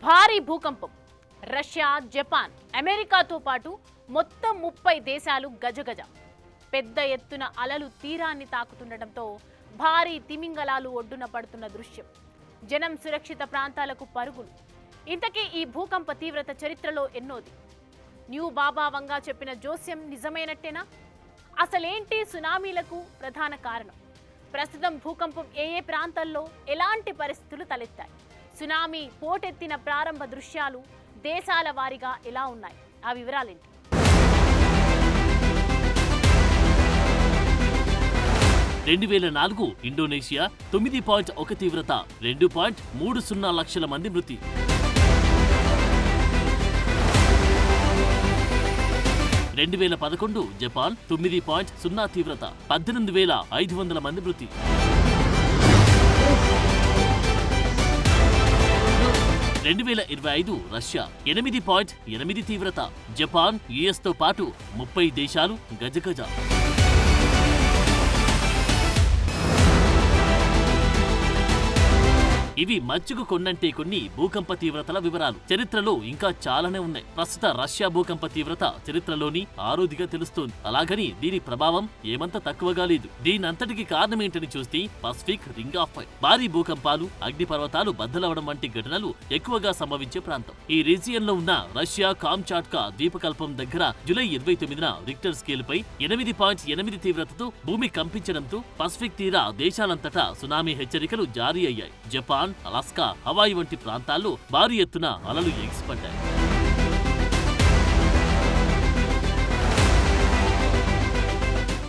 భారీ భూకంపం. Russia, Japan, అమెరికాతో పాటు మొత్తం 30 దేశాలు గజగజ. పెద్ద ఎత్తున అలలు తీరాన్ని తాకుతుండటంతో భారీ తిమింగలాలు ఒడ్డున పడుతున్న దృశ్యం. జనం సురక్షిత ప్రాంతాలకు పరుగులు. ఇంతకీ ఈ భూకంప తీవ్రత చరిత్రలో ఎన్నోది? న్యూ బాబా వంగా చెప్పిన జోస్యం నిజమైనట్టేనా? అసలేంటి సునామీలకు ప్రధాన కారణం? ప్రస్తుతం భూకంపం ఏ ప్రాంతాల్లో ఎలాంటి పరిస్థితులు తలెత్తాయి? సునామీ పోటెత్తిన ప్రారంభ దృశ్యాలు దేశాల వారీగా ఎలా ఉన్నాయి? ఆ వివరాలేంటి? ఇండోనేషియా 9.1 తీవ్రత, 2.30 లక్షల మంది మృతి. 2011 జపాన్ 9.0 తీవ్రత, 18,500 మంది మృతి. 2025 రష్యా 8.8 తీవ్రత, జపాన్, యుఎస్తో పాటు 30 దేశాలు గజగజ. ఇవి మచ్చుకు కొన్నంటే కొన్ని భూకంప తీవ్రతల వివరాలు. చరిత్రలో ఇంకా చాలానే ఉన్నాయి. ప్రస్తుత రష్యా భూకంప తీవ్రత చరిత్రలోని ఆరోదిగా తెలుస్తోంది. అలాగని దీని ప్రభావం ఏమంత తక్కువగా లేదు. దీనంతటికి కారణమేంటని చూస్తే పసిఫిక్ రింగ్ ఆఫ్ ఫైర్. భారీ భూకంపాలు, అగ్నిపర్వతాలు బద్దలవడం వంటి ఘటనలు ఎక్కువగా సంభవించే ప్రాంతం. ఈ రీజియన్ లో ఉన్న రష్యా కామ్చాట్కా ద్వీపకల్పం దగ్గర జూలై 29న రిక్టర్ స్కేల్ పై 8.8 తీవ్రతతో భూమి కంపించడంతో పసిఫిక్ తీర దేశాలంతటా సునామీ హెచ్చరికలు జారీ అయ్యాయి. జపాన్, అలాస్కా, హవాయి వంటి ప్రాంతాల్లో భారీ ఎత్తున అలలు ఎగిసిపడ్డాయి.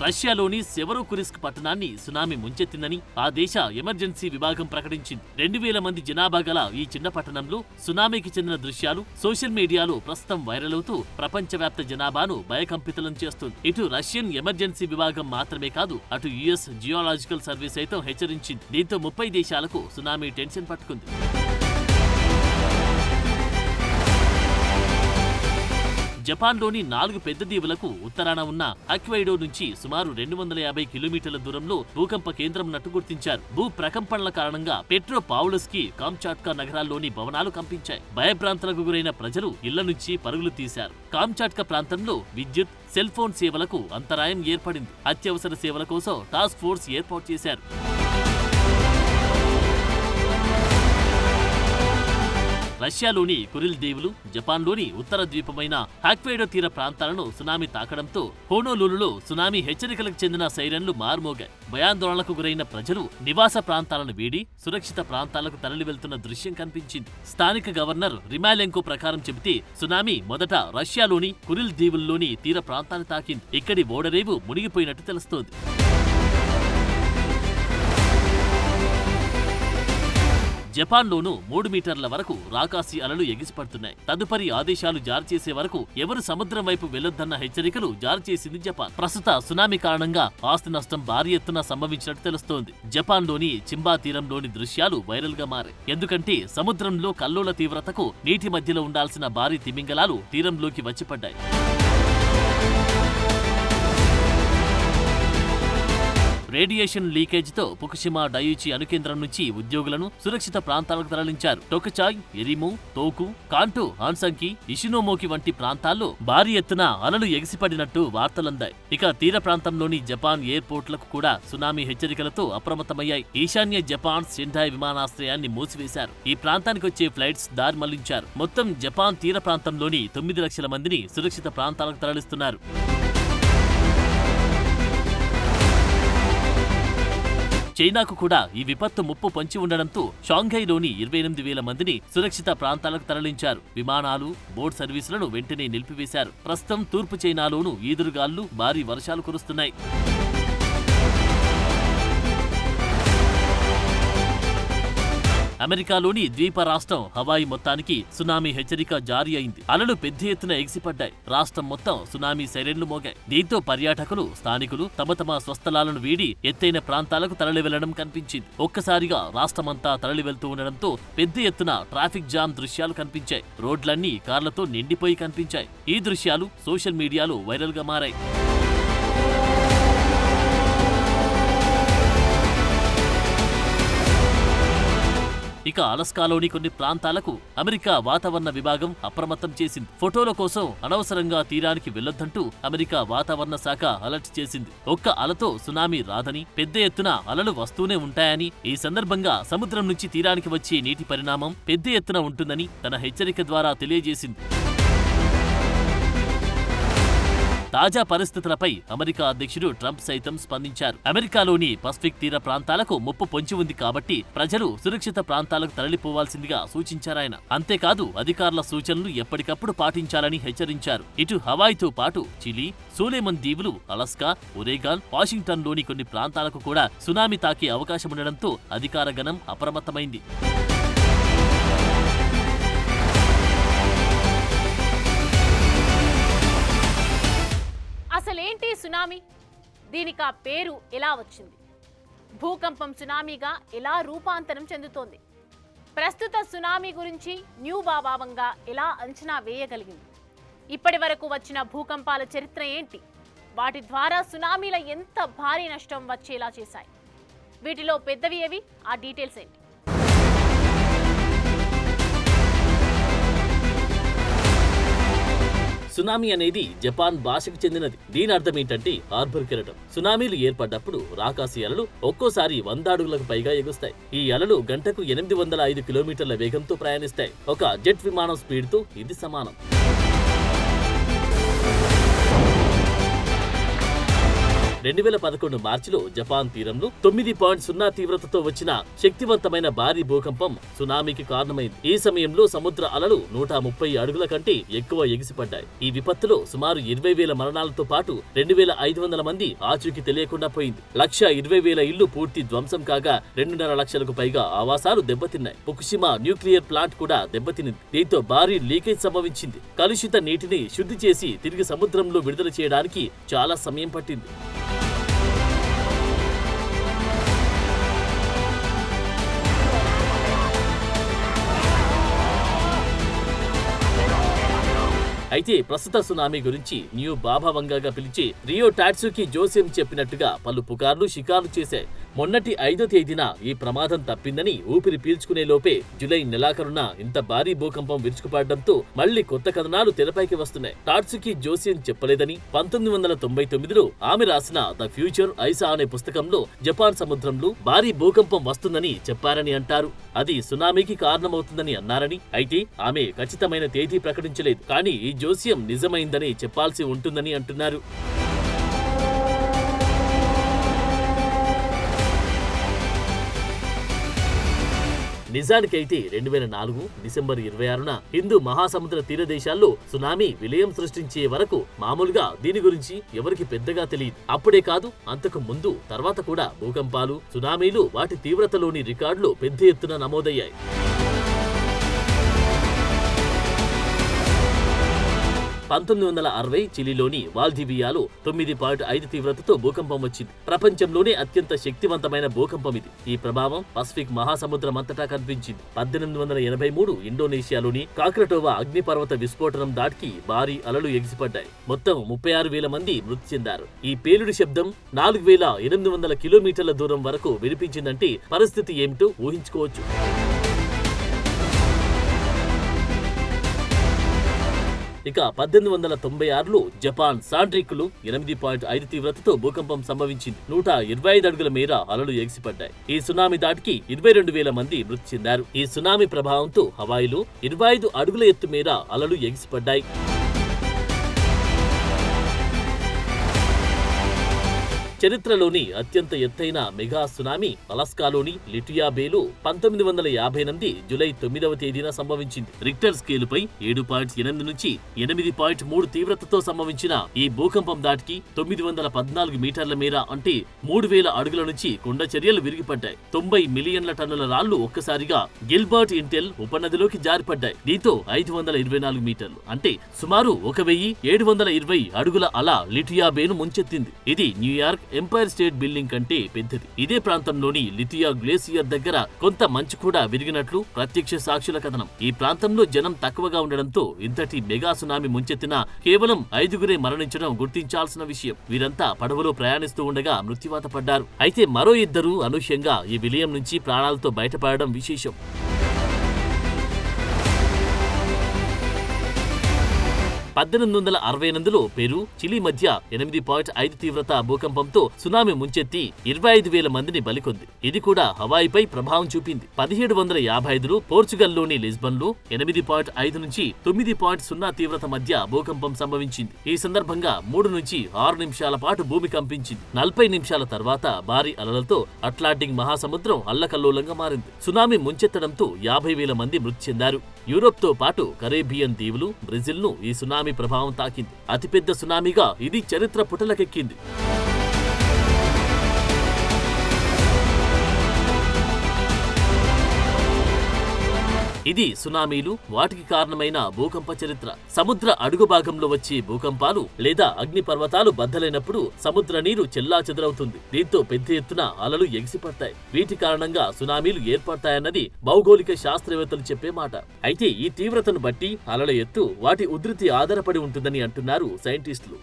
రష్యాలోని సెవరోకురిస్క్ పట్టణాన్ని సునామీ ముంచెత్తిందని ఆ దేశ ఎమర్జెన్సీ విభాగం ప్రకటించింది. 2000 మంది జనాభా గల ఈ చిన్న పట్టణంలో సునామీకి చెందిన దృశ్యాలు సోషల్ మీడియాలో ప్రస్తుతం వైరల్ అవుతూ ప్రపంచవ్యాప్త జనాభాను భయకంపితులం చేస్తుంది. ఇటు రష్యన్ ఎమర్జెన్సీ విభాగం మాత్రమే కాదు, అటు యుఎస్ జియోలాజికల్ సర్వీస్ సైతం హెచ్చరించింది. దీంతో 30 దేశాలకు సునామీ టెన్షన్ పట్టుకుంది. జపాన్లోని 4 పెద్ద దీవులకు ఉత్తరాన ఉన్న హోక్కైడో నుంచి సుమారు 250 కిలోమీటర్ల దూరంలో భూకంప కేంద్రం ఉన్నట్టు గుర్తించారు. భూ ప్రకంపనల కారణంగా పెట్రోపావ్లోవ్స్కీ, కామ్చాట్కా నగరాల్లోని భవనాలు కంపించాయి. భయభ్రాంతులకు గురైన ప్రజలు ఇళ్ల నుంచి పరుగులు తీశారు. కామ్చాట్కా ప్రాంతంలో విద్యుత్, సెల్ ఫోన్ సేవలకు అంతరాయం ఏర్పడింది. అత్యవసర సేవల కోసం టాస్క్ ఫోర్స్ ఏర్పాటు చేశారు. రష్యాలోని కురిల్ దీవులు, జపాన్లోని ఉత్తర ద్వీపమైన హోక్కైడో తీర ప్రాంతాలను సునామీ తాకడంతో హోనోలులులో సునామీ హెచ్చరికలకు చెందిన సైరన్లు మారుమోగాయి. భయాందోళనకు గురైన ప్రజలు నివాస ప్రాంతాలను వీడి సురక్షిత ప్రాంతాలకు తరలి వెళ్తున్న దృశ్యం కనిపించింది. స్థానిక గవర్నర్ రిమాలెంకో ప్రకారం చెబితే సునామీ మొదట రష్యాలోని కురిల్ దీవుల్లోని తీర ప్రాంతాన్ని తాకింది. ఇక్కడి ఓడరేవు మునిగిపోయినట్టు తెలుస్తోంది. జపాన్లోనూ 3 మీటర్ల వరకు రాకాసి అలలు ఎగిసిపడుతున్నాయి. తదుపరి ఆదేశాలు జారీ చేసే వరకు ఎవరు సముద్రం వైపు వెళ్లొద్దన్న హెచ్చరికలు జారీ చేసింది జపాన్. ప్రస్తుత సునామీ కారణంగా ఆస్తి నష్టం భారీ ఎత్తున సంభవించినట్టు తెలుస్తోంది. జపాన్లోని చింబా తీరంలోని దృశ్యాలు వైరల్ గా మారాయి. ఎందుకంటే సముద్రంలో కల్లోల తీవ్రతకు నీటి మధ్యలో ఉండాల్సిన భారీ తిమింగలాలు తీరంలోకి వచ్చిపడ్డాయి. రేడియేషన్ లీకేజ్తో ఫుకుషిమా డయూచి అణుకేంద్రం నుంచి ఉద్యోగులను సురక్షిత ప్రాంతాలకు తరలించారు. టోకచాయ్, ఎరిము, తోకు, కాంటో, హాన్సంకి, ఇషినోమోకి వంటి ప్రాంతాల్లో భారీ ఎత్తున అలలు ఎగిసిపడినట్టు వార్తలందాయి. ఇక తీర ప్రాంతంలోని జపాన్ ఎయిర్పోర్ట్లకు కూడా సునామీ హెచ్చరికలతో అప్రమత్తమయ్యాయి. ఈశాన్య జపాన్ సెండాయ్ విమానాశ్రయాన్ని మూసివేశారు. ఈ ప్రాంతానికి వచ్చే ఫ్లైట్స్ దారి మళ్లించారు. మొత్తం జపాన్ తీర ప్రాంతంలోని 9 లక్షల మందిని సురక్షిత ప్రాంతాలకు తరలిస్తున్నారు. చైనాకు కూడా ఈ విపత్తు ముప్పు పొంచి ఉండడంతో షాంఘైలోని 28,000 మందిని సురక్షిత ప్రాంతాలకు తరలించారు. విమానాలు, బోట్ సర్వీసులను వెంటనే నిలిపివేశారు. ప్రస్తుతం తూర్పు చైనాలోనూ ఈదురుగాళ్లు, భారీ వర్షాలు కురుస్తున్నాయి. అమెరికాలోని ద్వీప రాష్ట్రం హవాయి మొత్తానికి సునామీ హెచ్చరిక జారీ అయింది. అలలు పెద్ద ఎత్తున ఎగిసిపడ్డాయి. రాష్ట్రం మొత్తం సునామీ సైరన్లు మోగాయి. దీంతో పర్యాటకులు, స్థానికులు తమ స్వస్థలాలను వీడి ఎత్తైన ప్రాంతాలకు తరలి వెళ్లడం కనిపించింది. ఒక్కసారిగా రాష్ట్రమంతా తరలి వెళ్తూ ఉండడంతో పెద్ద ఎత్తున ట్రాఫిక్ జామ్ దృశ్యాలు కనిపించాయి. రోడ్లన్నీ కార్లతో నిండిపోయి కనిపించాయి. ఈ దృశ్యాలు సోషల్ మీడియాలో వైరల్ గా మారాయి. ఇక అలస్కాలోని కొన్ని ప్రాంతాలకు అమెరికా వాతావరణ విభాగం అప్రమత్తం చేసింది. ఫోటోల కోసం అనవసరంగా తీరానికి వెళ్లొద్దంటూ అమెరికా వాతావరణ శాఖ అలర్ట్ చేసింది. ఒక్క అలతో సునామీ రాదని, పెద్ద ఎత్తున అలలు వస్తూనే ఉంటాయని, ఈ సందర్భంగా సముద్రం నుంచి తీరానికి వచ్చే నీటి పరిణామం పెద్ద ఎత్తున ఉంటుందని తన హెచ్చరిక ద్వారా తెలియజేసింది. తాజా పరిస్థితులపై అమెరికా అధ్యక్షుడు ట్రంప్ సైతం స్పందించారు. అమెరికాలోని పసిఫిక్ తీర ప్రాంతాలకు ముప్పు పొంచి ఉంది కాబట్టి ప్రజలు సురక్షిత ప్రాంతాలకు తరలిపోవాల్సిందిగా సూచించారాయన. అంతేకాదు అధికారుల సూచనలు ఎప్పటికప్పుడు పాటించాలని హెచ్చరించారు. ఇటు హవాయితో పాటు చిలీ, సోలెమన్ దీవులు, అలస్కా, ఒరేగాన్, వాషింగ్టన్లోని కొన్ని ప్రాంతాలకు కూడా సునామీ తాకే అవకాశముండడంతో అధికార గణం అప్రమత్తమైంది. అసలేంటి సునామీ? దీనికి ఆ పేరు ఎలా వచ్చింది? భూకంపం సునామీగా ఎలా రూపాంతరం చెందుతోంది? ప్రస్తుత సునామీ గురించి న్యూ భావంగా ఎలా అంచనా వేయగలిగింది? ఇప్పటి వరకు వచ్చిన భూకంపాల చరిత్ర ఏంటి? వాటి ద్వారా సునామీల ఎంత భారీ నష్టం వచ్చేలా చేశాయి? వీటిలో పెద్దవి ఏవి? ఆ డీటెయిల్స్ ఏంటి? సునామీ అనేది జపాన్ భాషకు చెందినది. దీని అర్థం ఏంటంటే హార్బర్ కెరటం. సునామీలు ఏర్పడ్డప్పుడు రాకాసి అలలు ఒక్కోసారి 100 అడుగులకు పైగా ఎగుస్తాయి. ఈ అలలు గంటకు 805 కిలోమీటర్ల వేగంతో ప్రయాణిస్తాయి. ఒక జెట్ విమానం స్పీడ్ తో ఇది సమానం. 2011 మార్చిలో జపాన్ తీరంలో 9.0 తీవ్రతతో వచ్చిన శక్తివంతమైన భారీ భూకంపం సునామీకి కారణమైంది. ఈ సమయంలో సముద్ర అలలు 130 అడుగుల కంటే ఎక్కువ ఎగిసిపడ్డాయి. ఈ విపత్తులో సుమారు 20,000 మరణాలతో పాటు 2,500 మంది ఆచూకీ తెలియకుండా పోయింది. 120,000 ఇళ్లు పూర్తి ధ్వంసం కాగా 2.5 లక్షలకు పైగా ఆవాసాలు దెబ్బతిన్నాయి. ఫుకుషిమా న్యూక్లియర్ ప్లాంట్ కూడా దెబ్బతినింది. దీంతో భారీ లీకేజ్ సంభవించింది. కలుషిత నీటిని శుద్ధి చేసి తిరిగి సముద్రంలో విడుదల చేయడానికి చాలా సమయం పట్టింది. అయితే ప్రస్తుత సునామీ గురించి న్యూ బాభావంగాగా పిలిచి రియో టాట్సుకి జోసెం చెప్పినట్టుగా పలు పుకార్లు షికార్లు చేశాయి. మొన్నటి 5వ తేదీన ఈ ప్రమాదం తప్పిందని ఊపిరి పీల్చుకునే లోపే జూలై నెలాఖరున ఇంత భారీ భూకంపం విరుచుకుపడడంతో మళ్లీ కొత్త కథనాలు తెరపైకి వస్తున్నాయి. టాట్సుకి జోసెం చెప్పలేదని 1999లో ఆమె రాసిన ద ఫ్యూచర్ ఐసా అనే పుస్తకంలో జపాన్ సముద్రంలో భారీ భూకంపం వస్తుందని చెప్పారని అంటారు. అది సునామీకి కారణమవుతుందని అన్నారని. అయితే ఆమె ఖచ్చితమైన తేదీ ప్రకటించలేదు. కానీ ఈ జోస్యం నిజమైందని చెప్పాల్సి ఉంటుందని అంటున్నారు. నిజానికైతే 2004 డిసెంబర్ 26న హిందూ మహాసముద్ర తీర దేశాల్లో సునామీ విలయం సృష్టించే వరకు మామూలుగా దీని గురించి ఎవరికి పెద్దగా తెలియదు. అప్పుడే కాదు, అంతకు ముందు తర్వాత కూడా భూకంపాలు, సునామీలు వాటి తీవ్రతలోని రికార్డులు పెద్ద ఎత్తున నమోదయ్యాయి. 1960 చిలీలోని వాల్డివియాలో 9.5 తీవ్రతతో భూకంపం వచ్చింది. ప్రపంచంలోనే అత్యంత శక్తివంతమైన భూకంపం ఇది. ఈ ప్రభావం పసిఫిక్ మహాసముద్రం అంతటా కనిపించింది. 1883 ఇండోనేషియాలోని కాక్రటోవా అగ్నిపర్వత విస్ఫోటనం దాటికి భారీ అలలు ఎగిసిపడ్డాయి. మొత్తం 36,000 మంది మృతి చెందారు. ఈ పేలుడు శబ్దం 4,800 కిలోమీటర్ల దూరం వరకు వినిపించిందంటే పరిస్థితి ఏమిటో ఊహించుకోవచ్చు. ఇక 1896లో జపాన్ సాండ్రిక్లో 8.5 తీవ్రతతో భూకంపం సంభవించింది. 125 అడుగుల మేర అలలు ఎగిసిపడ్డాయి. ఈ సునామీ దాటికి 22,000 మంది మృతి చెందారు. ఈ సునామీ ప్రభావంతో హవాయిలో 25 అడుగుల ఎత్తు మేర అలలు ఎగిసిపడ్డాయి. చరిత్రలోని అత్యంత ఎత్తైన మెగా సునామీ అలాస్కాలోని లిటియా బేలో 1958 జూలై 9వ తేదీన సంభవించింది. రిక్టర్ స్కేలుపై 7.8 నుంచి 8.3 తీవ్రతతో సంభవించిన ఈ భూకంపం దాటికి 914 మీటర్ల మేర అంటే 3,000 అడుగుల నుంచి కొండ చర్యలు విరిగిపడ్డాయి. 90 మిలియన్ల టన్నుల రాళ్లు ఒక్కసారిగా గిల్బర్ట్ ఇంటెల్ ఉపనదిలోకి జారిపడ్డాయి. దీంతో 524 మీటర్లు అంటే సుమారు 1,720 అడుగుల అల లిటియా బేను ముంచెత్తింది. ఇది న్యూయార్క్ ఎంపైర్ స్టేట్ బిల్డింగ్ కంటే పెద్దది. ఇదే ప్రాంతంలోని లిథియా గ్లేసియర్ దగ్గర కొంత మంచు కూడా విరిగినట్లు ప్రత్యక్ష సాక్షుల కథనం. ఈ ప్రాంతంలో జనం తక్కువగా ఉండడంతో ఇంతటి మెగా సునామీ ముంచెత్తిన కేవలం 5గురే మరణించడం గుర్తించాల్సిన విషయం. వీరంతా పడవలో ప్రయాణిస్తూ ఉండగా మృత్యువాత పడ్డారు. అయితే మరో 2 అనూహ్యంగా ఈ విలయం నుంచి ప్రాణాలతో బయటపడడం విశేషం. 1868లో పెరు, చిలీ మధ్య 8.5 తీవ్రత భూకంపంతో సునామీ ముంచెత్తి 25,000 మందిని బలికొంది. ఇది కూడా హవాయిపై ప్రభావం చూపింది. 1755లో పోర్చుగల్లోని లిస్బన్లో 8.5 నుంచి 9.0 తీవ్రత మధ్య భూకంపం సంభవించింది. ఈ సందర్భంగా 3 నుంచి 6 నిమిషాల పాటు భూమి కంపించింది. 40 నిమిషాల తర్వాత భారీ అలలతో అట్లాంటిక్ మహాసముద్రం అల్లకల్లోలంగా మారింది. సునామీ ముంచెత్తడంతో 50,000 మంది మృతి చెందారు. యూరోప్తో పాటు కరేబియన్ దీవులు, బ్రెజిల్ను ఈ సునామీ ప్రభావం తాకింది. అతిపెద్ద సునామీగా ఇది చరిత్ర పుటలకెక్కింది. ఇది సునామీలు, వాటికి కారణమైన భూకంప చరిత్ర. సముద్ర అడుగు భాగంలో వచ్చే భూకంపాలు లేదా అగ్నిపర్వతాలు బద్దలైనప్పుడు సముద్ర నీరు చెల్లాచెదరవుతుంది. దీంతో పెద్ద ఎత్తున అలలు ఎగిసిపడతాయి. వీటి కారణంగా సునామీలు ఏర్పడతాయన్నది భౌగోళిక శాస్త్రవేత్తలు చెప్పే మాట. అయితే ఈ తీవ్రతను బట్టి అలల ఎత్తు, వాటి ఉధృతి ఆధారపడి ఉంటుందని అంటున్నారు సైంటిస్టులు.